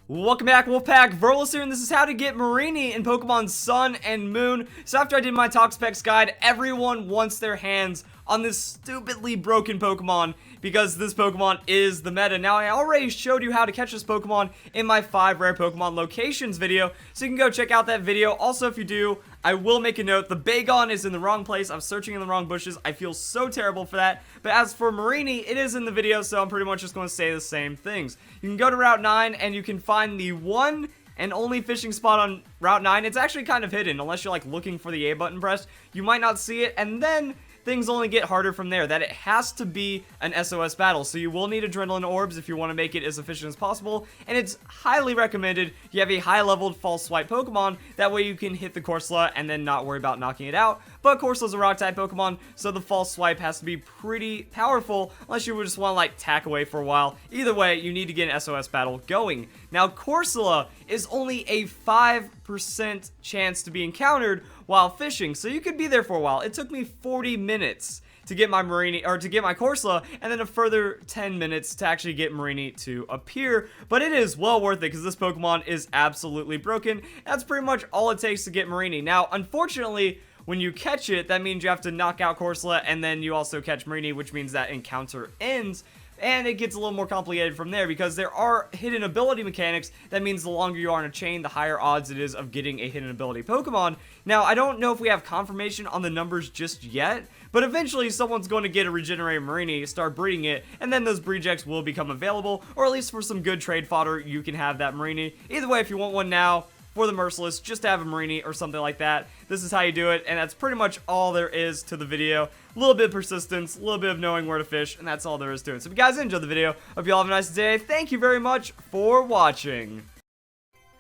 Welcome back, Wolfpack. Verlis here, and this is how to get Mareanie in Pokemon Sun and Moon. So after I did my Toxapex guide, everyone wants their hands on this stupidly broken Pokemon because this Pokemon is the meta. Now, I already showed you how to catch this Pokemon in my 5 rare Pokemon locations video, so you can go check out that video. Also, if you do, I will make a note, the Bagon is in the wrong place. I'm searching in the wrong bushes. I feel so terrible for that. But as for Mareanie, it is in the video, so I'm pretty much just going to say the same things. You can go to Route 9, and you can find the one and only fishing spot on Route 9. It's actually kind of hidden, unless you're like looking for the A button pressed. You might not see it, and then things only get harder from there. That it has to be an SOS battle, so you will need adrenaline orbs if you want to make it as efficient as possible, and it's highly recommended you have a high-leveled false swipe Pokemon. That way you can hit the Corsola and then not worry about knocking it out. But Corsola's a rock-type Pokemon, so the false swipe has to be pretty powerful, unless you would just want to like tack away for a while. Either way, you need to get an SOS battle going. Now, Corsola is only a 5% chance to be encountered while fishing, so you could be there for a while. It took me 40 minutes to get my Mareanie, or to get my Corsola, and then a further 10 minutes to actually get Mareanie to appear. But it is well worth it because this Pokemon is absolutely broken. That's pretty much all it takes to get Mareanie. Now, unfortunately, when you catch it, that means you have to knock out Corsola, and then you also catch Mareanie, which means that encounter ends. And it gets a little more complicated from there because there are hidden ability mechanics. That means the longer you are in a chain, the higher odds it is of getting a hidden ability Pokemon. Now, I don't know if we have confirmation on the numbers just yet, but eventually someone's going to get a regenerated Mareanie, start breeding it, and then those breedjects will become available, or at least for some good trade fodder, you can have that Mareanie. Either way, if you want one now, for the Merciless, just to have a Mareanie or something like that. This is how you do it, and that's pretty much all there is to the video. A little bit of persistence, a little bit of knowing where to fish, and that's all there is to it. So if you guys enjoyed the video, hope you all have a nice day. Thank you very much for watching.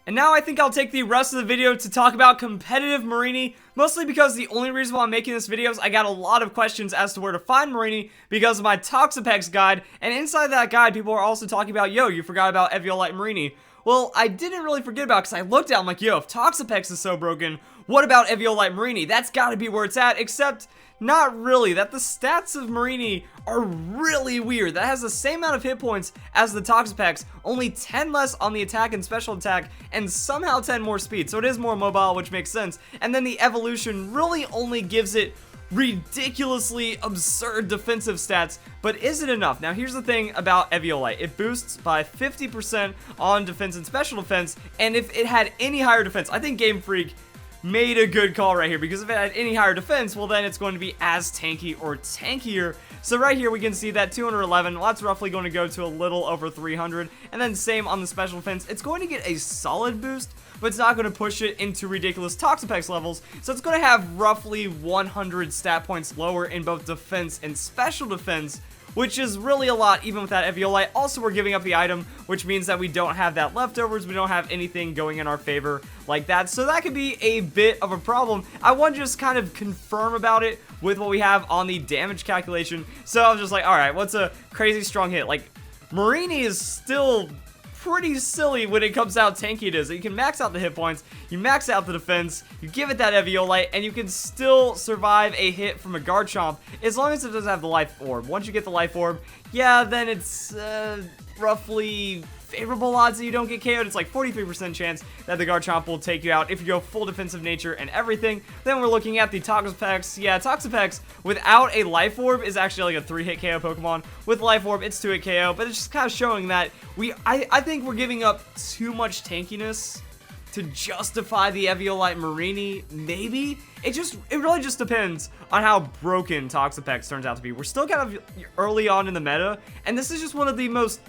And now I think I'll take the rest of the video to talk about competitive Mareanie, mostly because the only reason why I'm making this video is I got a lot of questions as to where to find Mareanie because of my Toxapex guide, and inside that guide, people are also talking about, yo, you forgot about Eviolite Mareanie. Well, I didn't really forget about it because I looked at it, I'm like, yo, if Toxapex is so broken, what about Eviolite Mareanie? That's gotta be where it's at, except not really. That the stats of Mareanie are really weird. That has the same amount of hit points as the Toxapex, only 10 less on the attack and special attack, and somehow 10 more speed. So it is more mobile, which makes sense. And then the evolution really only gives it ridiculously absurd defensive stats, but is it enough? Now here's the thing about Eviolite. It boosts by 50% on defense and special defense, and if it had any higher defense, I think Game Freak made a good call right here, because if it had any higher defense, well then it's going to be as tanky or tankier. So right here we can see that 211, well, that's roughly going to go to a little over 300, and then same on the special defense. It's going to get a solid boost, but it's not going to push it into ridiculous Toxapex levels, so it's going to have roughly 100 stat points lower in both defense and special defense, which is really a lot even with that Eviolite. Also, we're giving up the item, which means that we don't have that leftovers, we don't have anything going in our favor like that, so that could be a bit of a problem. I want to just kind of confirm about it with what we have on the damage calculation, so I was just like, alright, what's a crazy strong hit? Like, Mareanie is still pretty silly when it comes out tanky it is. You can max out the hit points, you max out the defense, you give it that Eviolite, and you can still survive a hit from a Garchomp as long as it doesn't have the life orb. Once you get the life orb, yeah, then it's roughly favorable odds that you don't get KO'd. It's like 43% chance that the Garchomp will take you out if you go full defensive nature and everything. Then we're looking at the Toxapex. Yeah, Toxapex without a life orb is actually like a 3-hit KO Pokemon. With life orb, it's 2-hit KO, but it's just kind of showing that I think we're giving up too much tankiness to justify the Eviolite Mareanie, maybe? It really just depends on how broken Toxapex turns out to be. We're still kind of early on in the meta, and this is just one of the most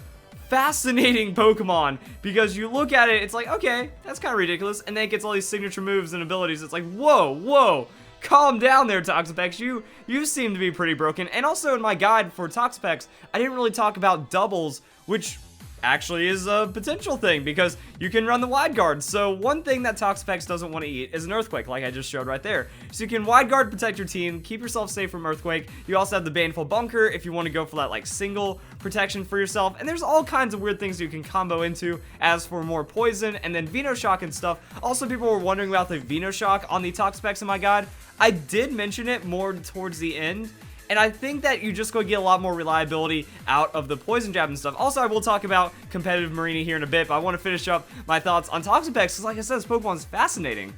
fascinating Pokemon, because you look at it, it's like, okay, that's kind of ridiculous, and then it gets all these signature moves and abilities. It's like, whoa, calm down there, Toxapex. You seem to be pretty broken. And also in my guide for Toxapex, I didn't really talk about doubles, which actually is a potential thing because you can run the wide guard. So one thing that Toxapex doesn't want to eat is an earthquake, like I just showed right there. So you can wide guard, protect your team, keep yourself safe from earthquake. You also have the baneful bunker if you want to go for that like single protection for yourself, and there's all kinds of weird things you can combo into as for more poison and then Venoshock and stuff. Also, people were wondering about the Venoshock on the Toxapex in my guide. I did mention it more towards the end, and I think that you're just going to get a lot more reliability out of the poison jab and stuff. Also, I will talk about competitive Mareanie here in a bit, but I want to finish up my thoughts on Toxapex, because like I said, this Pokemon's fascinating.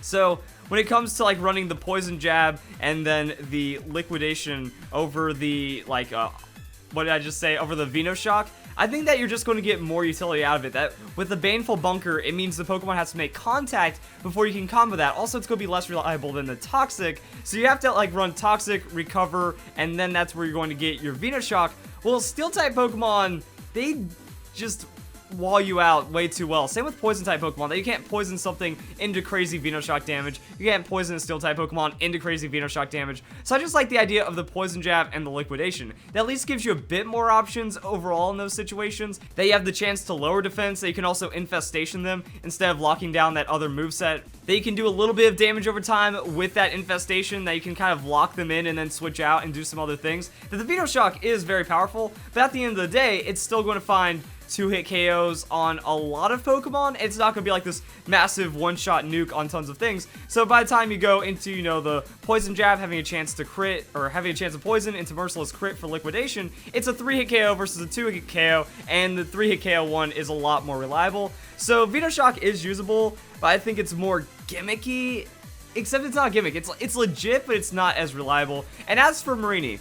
So, when it comes to like running the poison jab and then the liquidation over the like what did I just say, over the Venoshock, I think that you're just going to get more utility out of it. That with the Baneful Bunker, it means the Pokemon has to make contact before you can combo that. Also, it's going to be less reliable than the Toxic, so you have to like run Toxic, recover, and then that's where you're going to get your Venoshock. Well, Steel-type Pokemon, they just wall you out way too well. Same with Poison-type Pokemon, that you can't poison something into crazy Venoshock damage. You can't poison a Steel-type Pokemon into crazy Venoshock damage. So I just like the idea of the Poison Jab and the Liquidation. That at least gives you a bit more options overall in those situations. That you have the chance to lower defense, that you can also Infestation them instead of locking down that other moveset. That you can do a little bit of damage over time with that Infestation, that you can kind of lock them in and then switch out and do some other things. That the Venoshock is very powerful, but at the end of the day, it's still going to find 2-hit KOs on a lot of Pokemon. It's not going to be like this massive one-shot nuke on tons of things. So by the time you go into, you know, the Poison Jab having a chance to crit, or having a chance to poison into Merciless Crit for Liquidation, it's a 3-hit KO versus a 2-hit KO, and the 3-hit KO one is a lot more reliable. So Venoshock is usable, but I think it's more gimmicky, except it's not a gimmick. It's legit, but it's not as reliable. And as for Mareanie,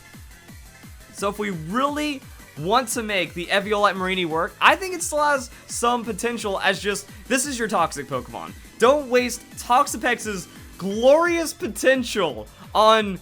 so if we really want to make the Eviolite Mareanie work, I think it still has some potential as just, this is your toxic Pokemon. Don't waste Toxapex's glorious potential on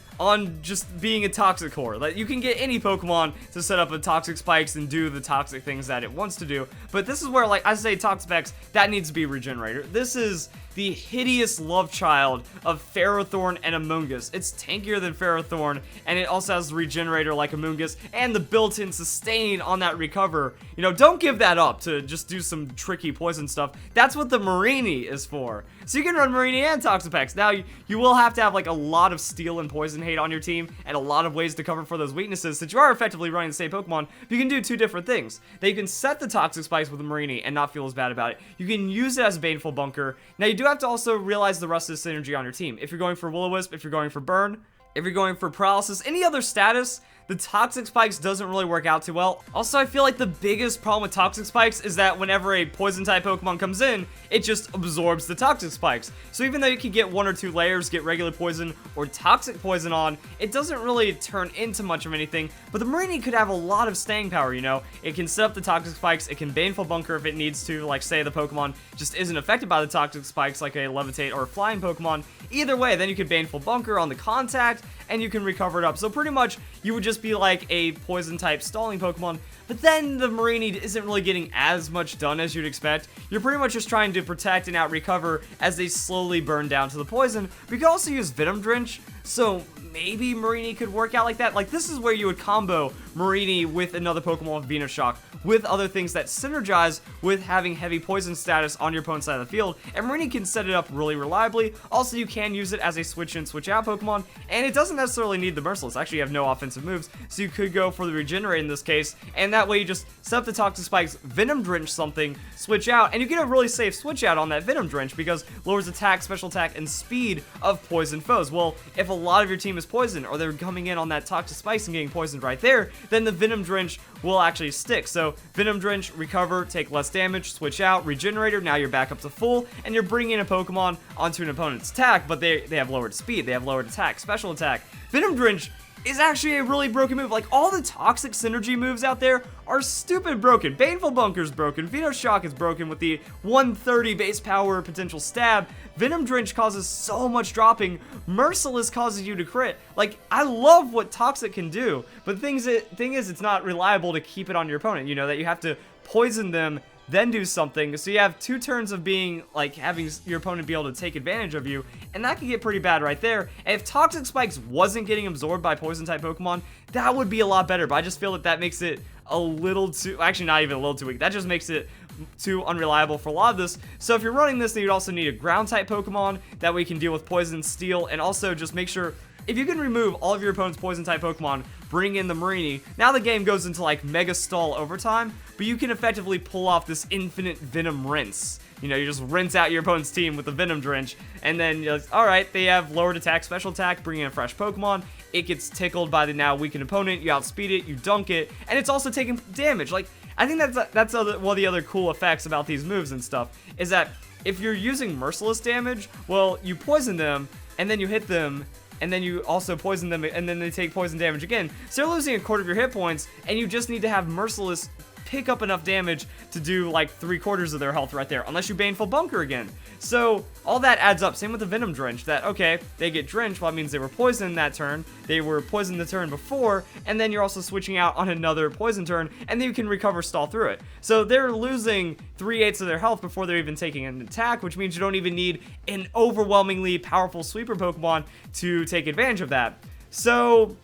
just being a toxic core. Like, you can get any Pokemon to set up a toxic spikes and do the toxic things that it wants to do, but this is where, like I say, Toxapex, that needs to be Regenerator. This is the hideous love child of Ferrothorn and Amoonguss. It's tankier than Ferrothorn, and it also has the Regenerator like Amoonguss, and the built-in sustain on that recover. You know, don't give that up to just do some tricky poison stuff. That's what the Mareanie is for. So you can run Mareanie and Toxapex. Now, you will have to have like a lot of steel and poison hate on your team, and a lot of ways to cover for those weaknesses, since you are effectively running the same Pokemon. But you can do two different things. That you can set the Toxic Spikes with the Mareanie and not feel as bad about it. You can use it as a Baneful Bunker. Now, you do have to also realize the rest of the synergy on your team. If you're going for Will-O-Wisp, if you're going for Burn, if you're going for Paralysis, any other status, the Toxic Spikes doesn't really work out too well. Also, I feel like the biggest problem with Toxic Spikes is that whenever a Poison-type Pokemon comes in, it just absorbs the Toxic Spikes. So even though you can get 1 or 2 layers, get regular Poison or Toxic Poison on, it doesn't really turn into much of anything. But the Mareanie could have a lot of staying power, you know? It can set up the Toxic Spikes, it can Baneful Bunker if it needs to, like say the Pokemon just isn't affected by the Toxic Spikes like a Levitate or a Flying Pokemon. Either way, then you can Baneful Bunker on the contact, and you can recover it up. So pretty much, you would just be like a Poison-type stalling Pokemon, but then the Mareanie isn't really getting as much done as you'd expect. You're pretty much just trying to protect and out-recover as they slowly burn down to the poison. We could also use Venom Drench, so maybe Mareanie could work out like that. Like, this is where you would combo Mareanie with another Pokemon with Venoshock, with other things that synergize with having heavy poison status on your opponent's side of the field, and Mareanie can set it up really reliably. Also, you can use it as a switch in, switch out Pokemon, and it doesn't necessarily need the Merciless. Actually, you have no offensive moves, so you could go for the Regenerate in this case, and that way you just set up the Toxic Spikes, Venom Drench something, switch out, and you get a really safe switch out on that Venom Drench because lowers attack, special attack, and speed of poison foes. Well, if a lot of your team is poisoned, or they're coming in on that Toxic Spikes and getting poisoned right there, then the Venom Drench will actually stick. So Venom Drench, recover, take less damage, switch out, Regenerator, now you're back up to full, and you're bringing a Pokemon onto an opponent's attack, but they have lowered speed, they have lowered attack, special attack. Venom Drench is actually a really broken move. Like, all the toxic synergy moves out there are stupid broken. Baneful Bunker's broken, Venoshock is broken with the 130 base power potential stab. Venom Drench causes so much dropping. Merciless causes you to crit. Like, I love what Toxic can do, but the thing is, it's not reliable to keep it on your opponent. You know, that you have to poison them, then do something, so you have 2 turns of being, like, having your opponent be able to take advantage of you, and that can get pretty bad right there. And if Toxic Spikes wasn't getting absorbed by Poison-type Pokemon, that would be a lot better, but I just feel that that makes it a little too, actually not even a little too weak, that just makes it too unreliable for a lot of this. So if you're running this, then you'd also need a Ground-type Pokemon, that way you can deal with Poison, Steel, and also just make sure, if you can remove all of your opponent's Poison-type Pokemon, bring in the Mareanie, now the game goes into like Mega Stall overtime, but you can effectively pull off this infinite Venom rinse. You know, you just rinse out your opponent's team with the Venom Drench, and then you're like, alright, they have lowered attack, special attack, bring in a fresh Pokemon, it gets tickled by the now weakened opponent, you outspeed it, you dunk it, and it's also taking damage. Like, I think that's one of the other cool effects about these moves and stuff, is that if you're using merciless damage, well, you poison them, and then you hit them, and then you also poison them, and then they take poison damage again. So you're losing a quarter of your hit points, and you just need to have merciless pick up enough damage to do like 3/4 of their health right there, unless you Baneful Bunker again. So all that adds up. Same with the Venom Drench, that okay, they get drenched, well, that means they were poisoned that turn, they were poisoned the turn before, and then you're also switching out on another poison turn, and then you can recover stall through it. So they're losing 3/8 of their health before they're even taking an attack, which means you don't even need an overwhelmingly powerful sweeper Pokemon to take advantage of that. So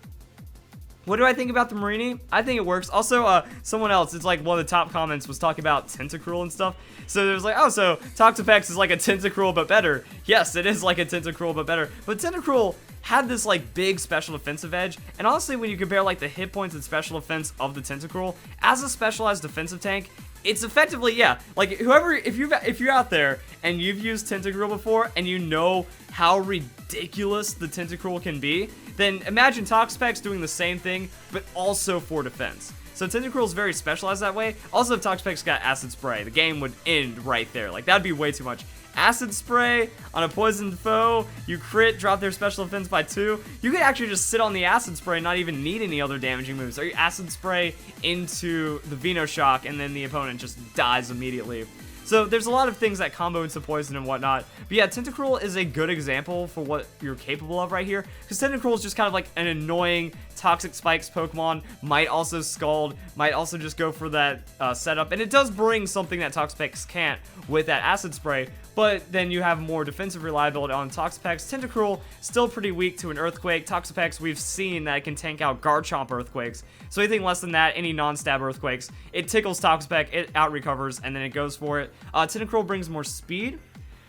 what do I think about the Mareanie? I think it works. Also, someone else, it's like one of the top comments was talking about Tentacruel and stuff. So there was like, oh, so Toxapex is like a Tentacruel but better. Yes, it is like a Tentacruel but better. But Tentacruel had this like big special defensive edge, and honestly, when you compare like the hit points and special defense of the Tentacruel as a specialized defensive tank, it's effectively, yeah, like whoever, if you're out there and you've used Tentacruel before and you know how ridiculous the Tentacruel can be, then imagine Toxapex doing the same thing, but also for defense. So Tentacruel is very specialized that way. Also, if Toxapex got Acid Spray, the game would end right there. Like, that'd be way too much. Acid Spray on a poisoned foe, you crit, drop their special defense by 2. You could actually just sit on the Acid Spray and not even need any other damaging moves. Or you Acid Spray into the Venoshock, and then the opponent just dies immediately. So there's a lot of things that combo into poison and whatnot. But yeah, Tentacruel is a good example for what you're capable of right here. Because Tentacruel is just kind of like an annoying Toxic Spikes Pokemon. Might also Scald. Might also just go for that setup. And it does bring something that Toxapex can't with that Acid Spray. But then you have more defensive reliability on Toxapex. Tentacruel, still pretty weak to an Earthquake. Toxapex, we've seen that it can tank out Garchomp Earthquakes. So anything less than that, any non-stab Earthquakes, it tickles Toxapex, it out-recovers, and then it goes for it. Tentacruel brings more speed.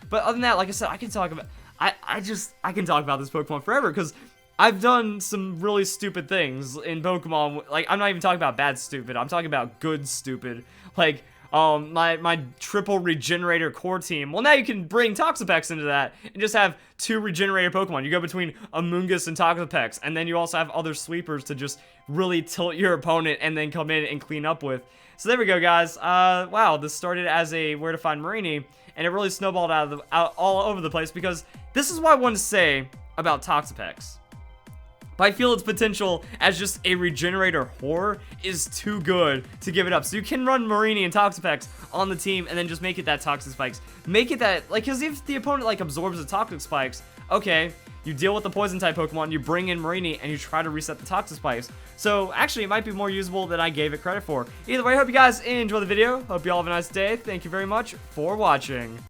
But other than that, like I said, I can talk about... I can talk about this Pokemon forever, because I've done some really stupid things in Pokemon. Like, I'm not even talking about bad stupid. I'm talking about good stupid. Like, my triple regenerator core team. Well, now you can bring Toxapex into that and just have 2 regenerator Pokemon. You go between Amoonguss and Toxapex, and then you also have other sweepers to just really tilt your opponent and then come in and clean up with. So there we go, guys. Wow, this started as a Where to Find Mareanie, and it really snowballed out all over the place, because this is what I want to say about Toxapex. But I feel its potential as just a regenerator whore is too good to give it up. So you can run Mareanie and Toxapex on the team and then just make it that Toxic Spikes. Make it that, like, because if the opponent, like, absorbs the Toxic Spikes, okay, you deal with the Poison type Pokemon, you bring in Mareanie, and you try to reset the Toxic Spikes. So actually, it might be more usable than I gave it credit for. Either way, I hope you guys enjoy the video. Hope you all have a nice day. Thank you very much for watching.